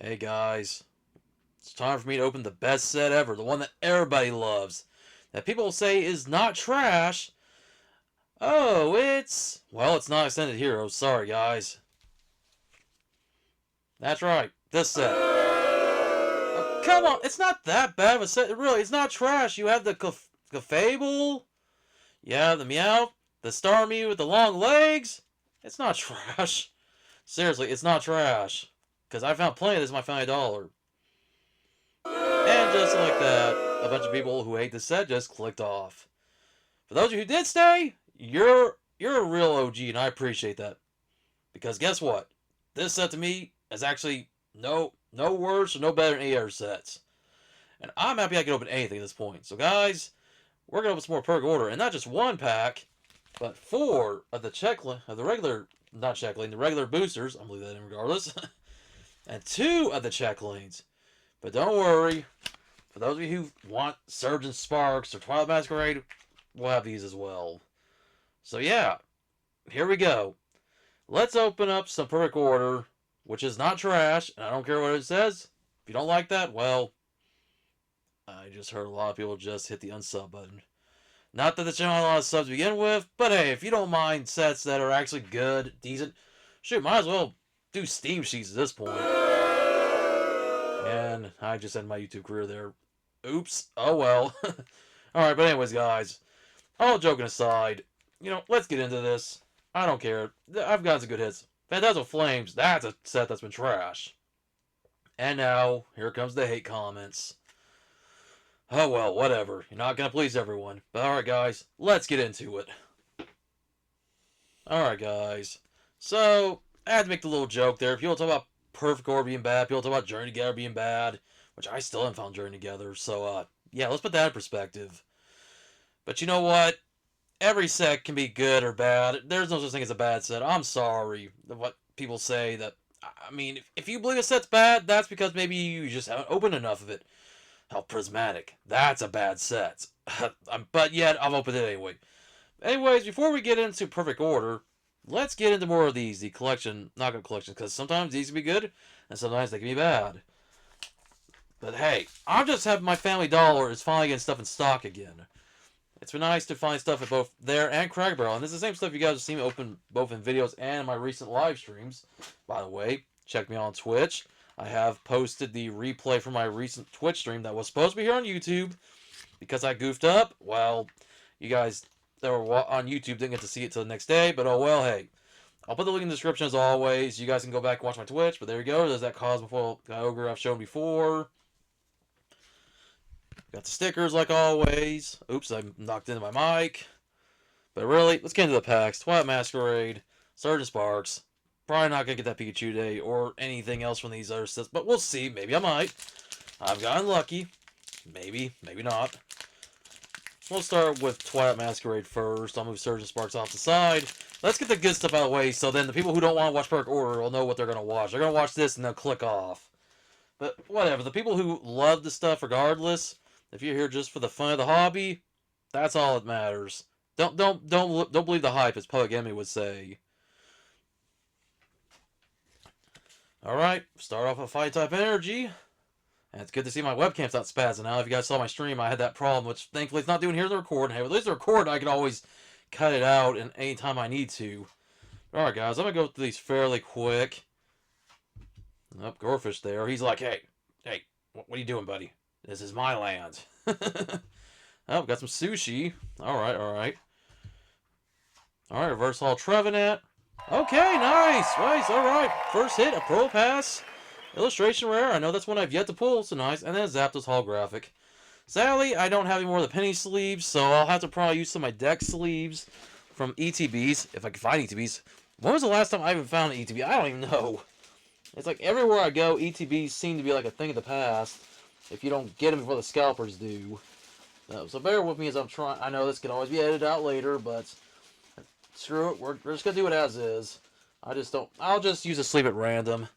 Hey guys, it's time for me to open the best set ever, the one that everybody loves, that people say is not trash. Oh, it's not Extended Heroes, sorry guys. That's right, this set. Oh, come on, it's not that bad of a set, really, it's not trash. You have the Cafable, you have the Meow, the Starmie with the long legs. It's not trash. Seriously, it's not trash. Because I found plenty of this in my Family Dollar. And just like that, a bunch of people who hate the set just clicked off. For those of you who did stay, you're a real OG, and I appreciate that. Because guess what? This set to me is actually no worse or no better than any other sets. And I'm happy I can open anything at this point. So guys, we're gonna open some more Perfect Order, and not just one pack, but four of the regular, not check lane, the regular boosters. I'm gonna leave that in regardless, and two of the check lanes. But don't worry, for those of you who want Surgingsparks or Twilight Masquerade, we'll have these as well. So yeah, here we go. Let's open up some Perfect Order, which is not trash, and I don't care what it says. If you don't like that, well, I just heard a lot of people just hit the unsub button. Not that the channel had a lot of subs to begin with, but hey, if you don't mind sets that are actually good, decent, shoot, might as well do Steam Sheets at this point. And I just ended my YouTube career there. Oops. Oh well. Alright, but anyways, guys, all joking aside, let's get into this. I don't care. I've gotten some good hits. Phantasmal Flames, that's a set that's been trash. And now, here comes the hate comments. Oh well, whatever. You're not gonna please everyone. But alright, guys, let's get into it. Alright, guys. So, I had to make the little joke there. People talk about Perfect Order being bad. People talk about Journey Together being bad. Which I still haven't found Journey Together. So, yeah, let's put that in perspective. But you know what? Every set can be good or bad. There's no such thing as a bad set. I'm sorry what people say that. I mean, if you believe a set's bad, that's because maybe you just haven't opened enough of it. Hell, Prismatic. That's a bad set. But yet, I've opened it anyway. Anyways, before we get into Perfect Order, let's get into more of these. The collection, knockout collections, because sometimes these can be good, and sometimes they can be bad. But hey, I'm just happy my Family Dollar is finally getting stuff in stock again. It's been nice to find stuff at both there and Cracker Barrel. And this is the same stuff you guys have seen me open both in videos and in my recent live streams. By the way, check me out on Twitch. I have posted the replay from my recent Twitch stream that was supposed to be here on YouTube. Because I goofed up, well, you guys that were on YouTube didn't get to see it till the next day. But oh well, hey. I'll put the link in the description as always. You guys can go back and watch my Twitch. But there you go. There's that Cosmofoil Ogre I've shown before. Got the stickers like always. Oops, I knocked into my mic. But really, let's get into the packs. Twilight Masquerade, surgingsparks. Probably not going to get that Pikachu today or anything else from these other sets. But we'll see. Maybe I might. I've gotten lucky. Maybe. Maybe not. We'll start with Twilight Masquerade first. I'll move surgingsparks off the side. Let's get the good stuff out of the way so then the people who don't want to watch Perfect Order will know what they're going to watch. They're going to watch this and they'll click off. But whatever. The people who love the stuff regardless... If you're here just for the fun of the hobby, that's all that matters. Don't believe the hype, as Public Enemy would say. All right, start off with Fight Type Energy, and it's good to see my webcam's not spazzing out. If you guys saw my stream, I had that problem, which thankfully it's not doing here in the recording. Hey, at least the recording, I can always cut it out in any time I need to. All right, guys, I'm gonna go through these fairly quick. Oh, Gorefish there. He's like, hey, what are you doing, buddy? This is my land. Oh, got some sushi. Alright. Alright, Reverse Hall Trevenant. Okay, nice. Alright. First hit, a Pro Pass. Illustration rare. I know that's one I've yet to pull, so nice. And then Zapdos holographic. Sadly, I don't have any more of the penny sleeves, so I'll have to probably use some of my deck sleeves from ETBs, if I can find ETBs. When was the last time I even found an ETB? I don't even know. It's like everywhere I go, ETBs seem to be like a thing of the past. If you don't get them before the scalpers do. So bear with me as I'm trying. I know this can always be edited out later, but screw it. We're just going to do it as is. I'll just use a sleeve at random.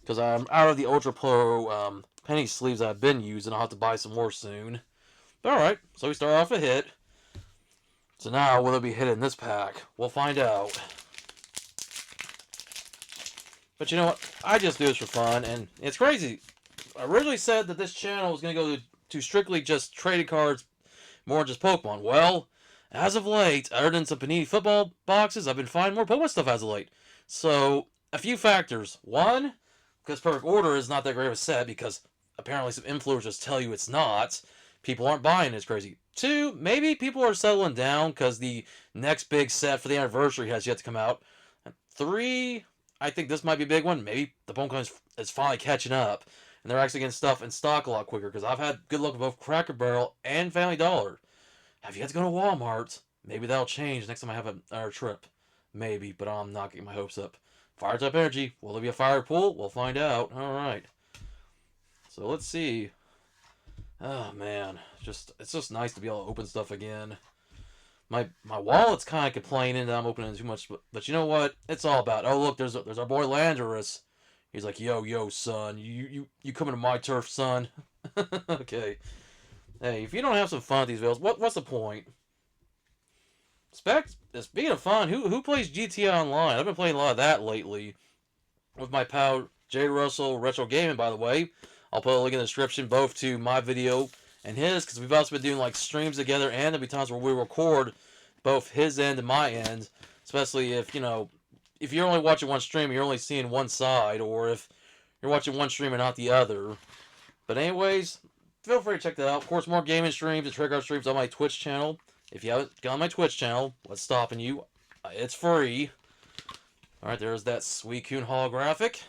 Because I'm out of the Ultra Pro penny sleeves I've been using. I'll have to buy some more soon. But alright, so we start off a hit. So now, will there be hit in this pack? We'll find out. But you know what? I just do this for fun, and it's crazy. I originally said that this channel was going to go to strictly just trading cards, more than just Pokemon. Well, as of late, other than some Panini football boxes, I've been finding more Pokemon stuff as of late. So, a few factors. One, because Perfect Order is not that great of a set, because apparently some influencers tell you it's not. People aren't buying it as crazy. Two, maybe people are settling down because the next big set for the anniversary has yet to come out. And three, I think this might be a big one. Maybe the Pokemon is finally catching up, and they're actually getting stuff in stock a lot quicker, because I've had good luck with both Cracker Barrel and Family Dollar. Have you had to go to Walmart? Maybe that'll change next time I have another trip. Maybe, but I'm not getting my hopes up. Fire type energy. Will there be a fire pool? We'll find out. Alright. So let's see. Oh man. It's just nice to be able to open stuff again. My wallet's kind of complaining that I'm opening too much, but you know what? It's all about. Oh look, there's our boy Landorus. He's like, yo, son, you coming to my turf, son? Okay. Hey, if you don't have some fun with these videos, what's the point? Speaking of fun, who plays GTA Online? I've been playing a lot of that lately with my pal Jay Russell Retro Gaming. By the way, I'll put a link in the description both to my video and his, because we've also been doing like streams together, and there'll be times where we record both his end and my end, especially if if you're only watching one stream, you're only seeing one side, or if you're watching one stream and not the other. But anyways, feel free to check that out. Of course, more gaming streams and trick art streams on my Twitch channel. If you haven't gone on my Twitch channel, what's stopping you? It's free. Alright, there's that Suicune holographic.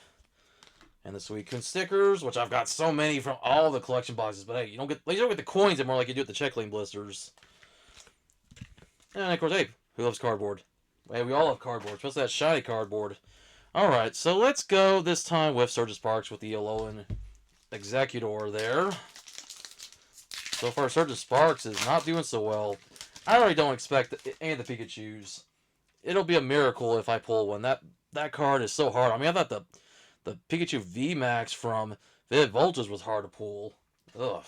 And the Suicune stickers, which I've got so many from all the collection boxes. But hey, you don't get the coins anymore like you do with the check lane blisters. And of course, hey, who loves cardboard? Hey, we all love cardboard, especially that shiny cardboard. Alright, so let's go this time with surgingsparks with the Alolan Executor there. So far, surgingsparks is not doing so well. I really don't expect any of the Pikachus. It'll be a miracle if I pull one. That card is so hard. I mean, I thought the Pikachu VMAX from Vivid Voltage was hard to pull. Ugh.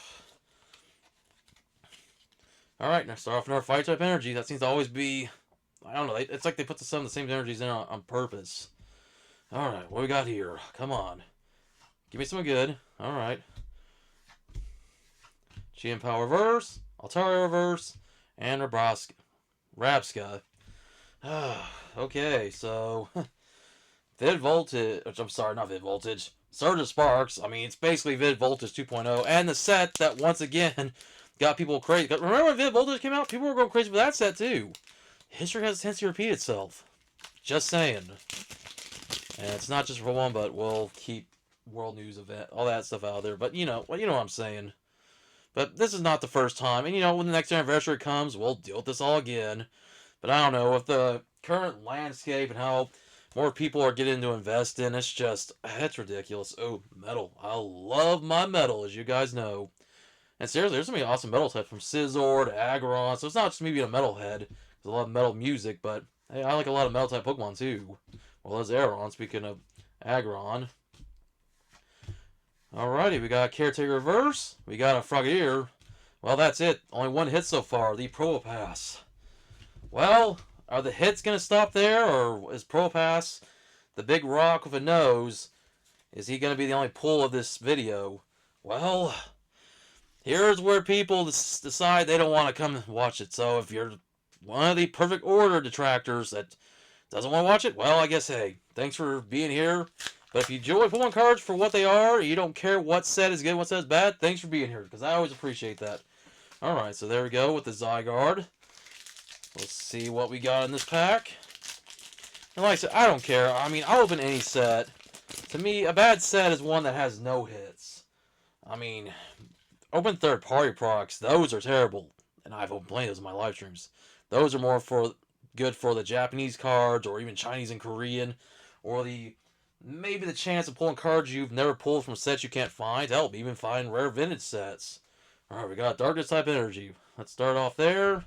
Alright, now start off in our Fire type energy. That seems to always be... I don't know. It's like they put some of the same energies in on purpose. Alright, what we got here? Come on. Give me some good. Alright. Chien-Pao reverse. Altaria reverse. And Rabska. Okay, so... Vivid Voltage... I'm sorry, not Vivid Voltage. Surgingsparks. I mean, it's basically Vivid Voltage 2.0. And the set that, once again, got people crazy. Remember when Vivid Voltage came out? People were going crazy for that set, too. History has a tendency to repeat itself. Just saying. And it's not just for one, but we'll keep world news event, all that stuff out there. But you know what I'm saying. But this is not the first time. And when the next anniversary comes, we'll deal with this all again. But I don't know, with the current landscape and how more people are getting to invest in, it's ridiculous. Oh, metal. I love my metal, as you guys know. And seriously, there's so many awesome metal types, from Scizor to Aggron. So it's not just me being a metalhead. There's a lot of metal music, but hey, I like a lot of metal type Pokemon too. Well, there's Aeron, speaking of Aggron. Alrighty, we got a Caretaker Reverse. We got a Frogadier. Well, that's it. Only one hit so far, the Probopass. Well, are the hits going to stop there, or is Probopass, the big rock with a nose, is he going to be the only pull of this video? Well, here's where people decide they don't want to come and watch it. So if you're one of the Perfect Order detractors that doesn't want to watch it, well, I guess, hey, thanks for being here. But if you enjoy Pokemon cards for what they are, you don't care what set is good, what set is bad, thanks for being here, because I always appreciate that. Alright, so there we go with the Zygarde. Let's see what we got in this pack. And like I said, I don't care. I mean, I'll open any set. To me, a bad set is one that has no hits. I mean, open third-party products, those are terrible. And I've opened plenty of those in my live streams. Those are more good for the Japanese cards, or even Chinese and Korean, or maybe the chance of pulling cards you've never pulled from sets you can't find. Help, even find rare vintage sets. Alright, we got Darkness type energy. Let's start off there.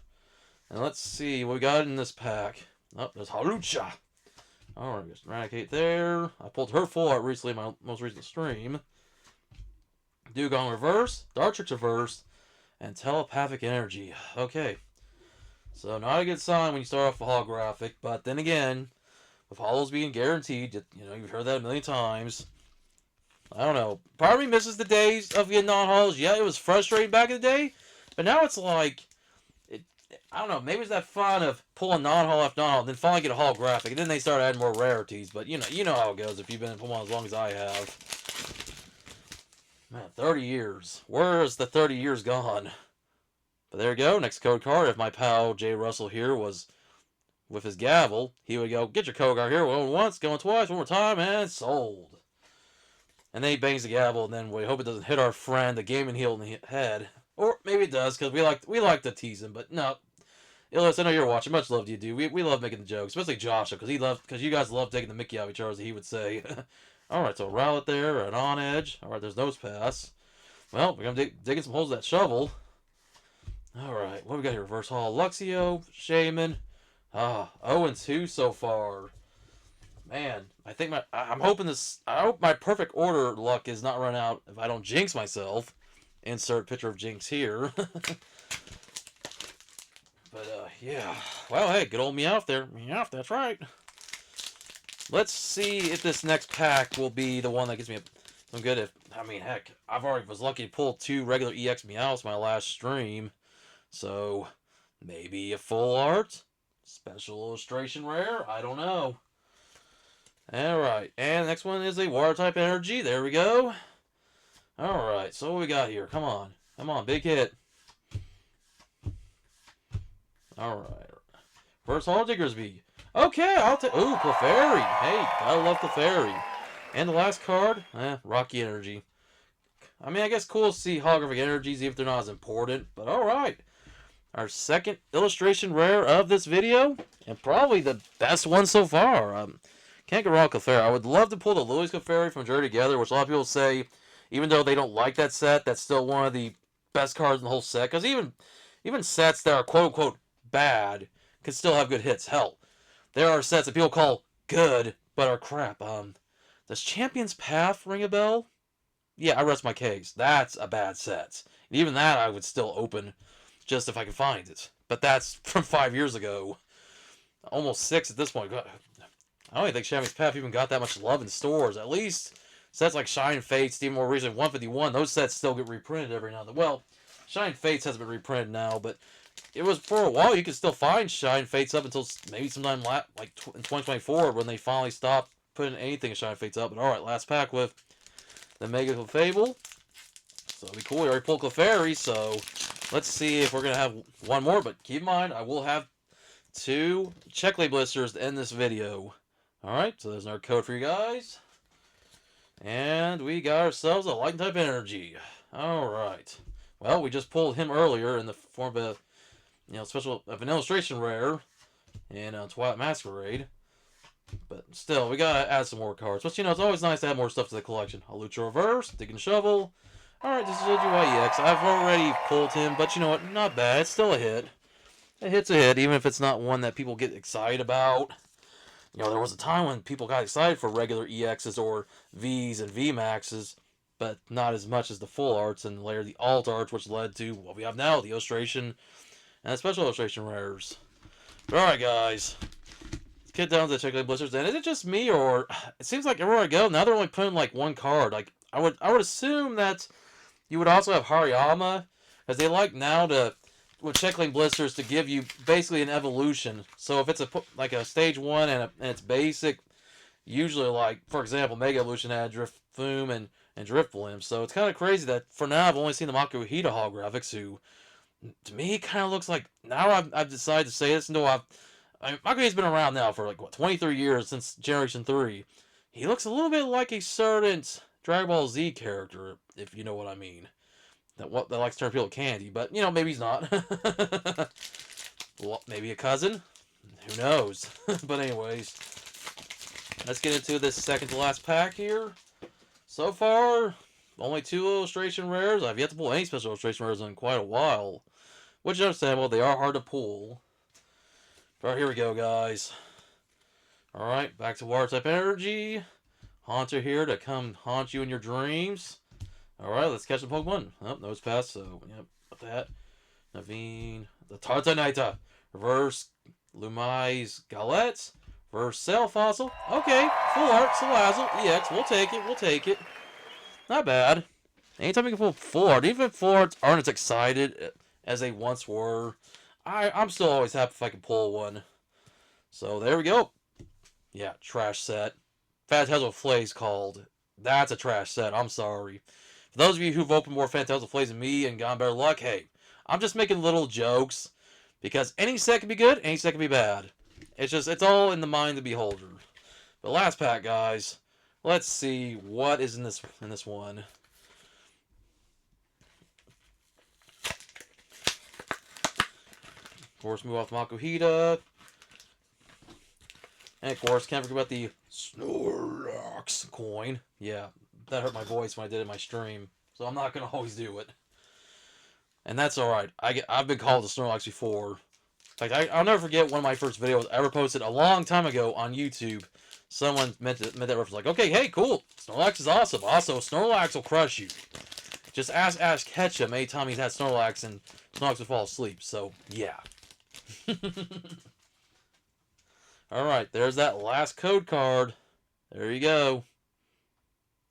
And let's see what we got in this pack. Oh, there's Harucha. Alright, just Eradicate there. I pulled her full art recently in my most recent stream. Dugong reverse, Dartrix reverse, and Telepathic energy. Okay. So not a good sign when you start off a holographic, but then again, with holos being guaranteed. You know, you've heard that a million times. I don't know. Part of me misses the days of getting non-holos. Yeah, it was frustrating back in the day, but now it's like, I don't know. Maybe it's that fun of pulling non-holo after non-holo, then finally get a holographic, and then they start adding more rarities. But you know how it goes if you've been in Pokemon as long as I have. Man, 30 years. Where is the 30 years gone? But there you go. Next code card. If my pal Jay Russell here was with his gavel, he would go, get your code card here. Going once, going twice, one more time, and sold. And then he bangs the gavel, and then we hope it doesn't hit our friend, the gaming heel, in the head. Or maybe it does, because we like to tease him. But no, Illis, I know you're watching. Much love to you, dude. We love making the jokes, especially Joshua, because you guys love taking the Mickey out of each other, as he would say. All right, so Rowlet there, an on edge. All right, there's nose pass. Well, we're gonna digging some holes with that shovel. All right, what we got here? Reverse Hall, Luxio, Shaman. 0-2 so far. Man, I'm hoping I hope my perfect order luck is not run out if I don't jinx myself. Insert picture of Jinx here. But, yeah. Well, hey, good old Meowth there. Meowth, that's right. Let's see if this next pack will be the one that gets me some good. Heck, I've already was lucky to pull 2 regular EX Meowths my last stream. So, maybe a full art? Special illustration rare? I don't know. Alright, and the next one is a water type energy. There we go. Alright, so what we got here? Come on. Come on, big hit. Alright. First Hall Diggersby. Okay, I'll take... Ooh, Clefairy. Hey, I love Clefairy. And the last card? Rocky Energy. I mean, I guess cool to see holographic energies, even if they're not as important. But alright. Our second illustration rare of this video. And probably the best one so far. Can't go wrong with Clefairy. I would love to pull the Louis Clefairy from Journey Together, which a lot of people say, even though they don't like that set, that's still one of the best cards in the whole set. Because even sets that are quote-unquote bad can still have good hits. Hell, there are sets that people call good, but are crap. Does Champion's Path ring a bell? Yeah, I rest my case. That's a bad set. And even that I would still open just if I could find it. But that's from 5 years ago. Almost 6 at this point. I don't even think Champion's Path even got that much love in stores. At least sets like Shine Fates, even more recent 151, those sets still get reprinted every now and then. Well, Shine Fates hasn't been reprinted now, but it was for a while. You could still find Shine Fates up until maybe sometime in 2024 when they finally stopped putting anything in Shine Fates up. But alright, last pack with the Mega Clefable. So it'll be cool. We already pulled Clefairy, so let's see if we're going to have one more. But keep in mind, I will have 2 Checklay blisters to end this video. Alright, so there's our code for you guys. And we got ourselves a Lightning type energy. Alright. Well, we just pulled him earlier in the form of an illustration rare in Twilight Masquerade. But still, we gotta add some more cards. But it's always nice to add more stuff to the collection. A Lucha Reverse, Digging Shovel. Alright, this is EX. I've already pulled him, but you know what? Not bad. It's still a hit. A hit's a hit, even if it's not one that people get excited about. There was a time when people got excited for regular EXs or Vs and VMAXs, but not as much as the full arts and later the alt arts, which led to what we have now, the illustration and the special illustration rares. Alright, guys. Let's get down to the Checklay blisters. And is it just me, or it seems like everywhere I go, now they're only putting like one card. Like, I would assume that you would also have Hariyama, as they like now to, with Checklay blisters, to give you basically an evolution. So if it's a stage 1 and it's basic, usually like, for example, Mega Evolution had Drifloon and Drifblim. So it's kind of crazy that for now I've only seen the Makuhita holographics, who to me kind of looks like, now I've decided to say this, Makuhita's been around now for 23 years, since Generation 3. He looks a little bit like a certain Dragon Ball Z character, if you know what I mean. That likes to turn people candy, but maybe he's not. Well, maybe a cousin. Who knows? But anyways, let's get into this second to last pack here. So far, only 2 illustration rares. I've yet to pull any special illustration rares in quite a while, which is understandable. They are hard to pull. Alright, here we go, guys. Alright, back to water type energy. Haunter here to come haunt you in your dreams. Alright, let's catch the Pokemon. Oh, nose pass, so, yep, got that. Naveen, the Tartanaita. Reverse Lumai's Galette. First Cell Fossil. Okay, full art, Salazzle, EX. We'll take it, we'll take it. Not bad. Anytime you can pull full art, even if full arts aren't as excited as they once were, I'm still always happy if I can pull one. So there we go. Yeah, trash set. Phantasmal Flay's called. That's a trash set. I'm sorry. For those of you who've opened more Phantasmal Flays than me and gotten better luck, hey, I'm just making little jokes. Because any set can be good, any set can be bad. It's all in the mind of the beholder. But last pack, guys. Let's see what is in this one. Of course, move off Makuhita. And of course, can't forget about the Snorlax coin. Yeah, that hurt my voice when I did it in my stream. So I'm not going to always do it. And that's alright. I've been called a Snorlax before. In fact, I'll never forget one of my first videos I ever posted a long time ago on YouTube. Someone meant that reference like, okay, hey, cool. Snorlax is awesome. Also, Snorlax will crush you. Just ask Ash Ketchum anytime he's had Snorlax and Snorlax will fall asleep. So, yeah. Alright, there's that last code card. There you go.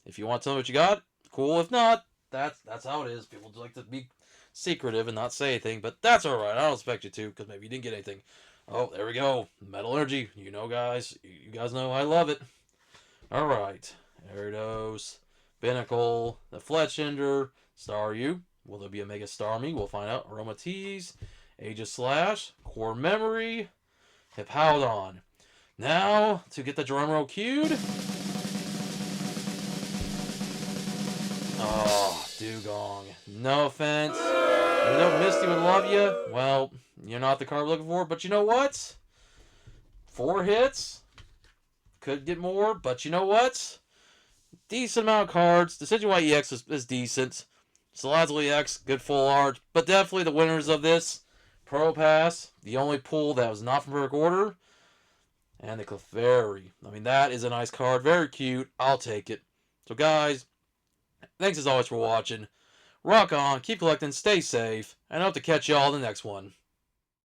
If you want to tell me what you got, cool. If not, that's how it is. People just like to be secretive and not say anything, but that's alright. I don't expect you to, because maybe you didn't get anything. Oh, there we go. Metal Energy. You know, guys. You guys know I love it. Alright. Gyarados. Binnacle. The Fletchinder. Staryu. Will there be a Mega Starmie? We'll find out. Aromatisse. Aegislash. Core Memory. Hippowdon. Now, to get the drumroll cued. Oh, Dugong. No offense. I know Misty would love you. Well, you're not the card we're looking for. But you know what? 4 hits. Could get more. But you know what? Decent amount of cards. The Decidueye EX is decent. Salazzle EX, good full art. But definitely the winners of this. Propass, the only pull that was not from Perfect Order. And the Clefairy. I mean, that is a nice card. Very cute. I'll take it. So, guys, thanks as always for watching. Rock on, keep collecting, stay safe, and I hope to catch y'all in the next one.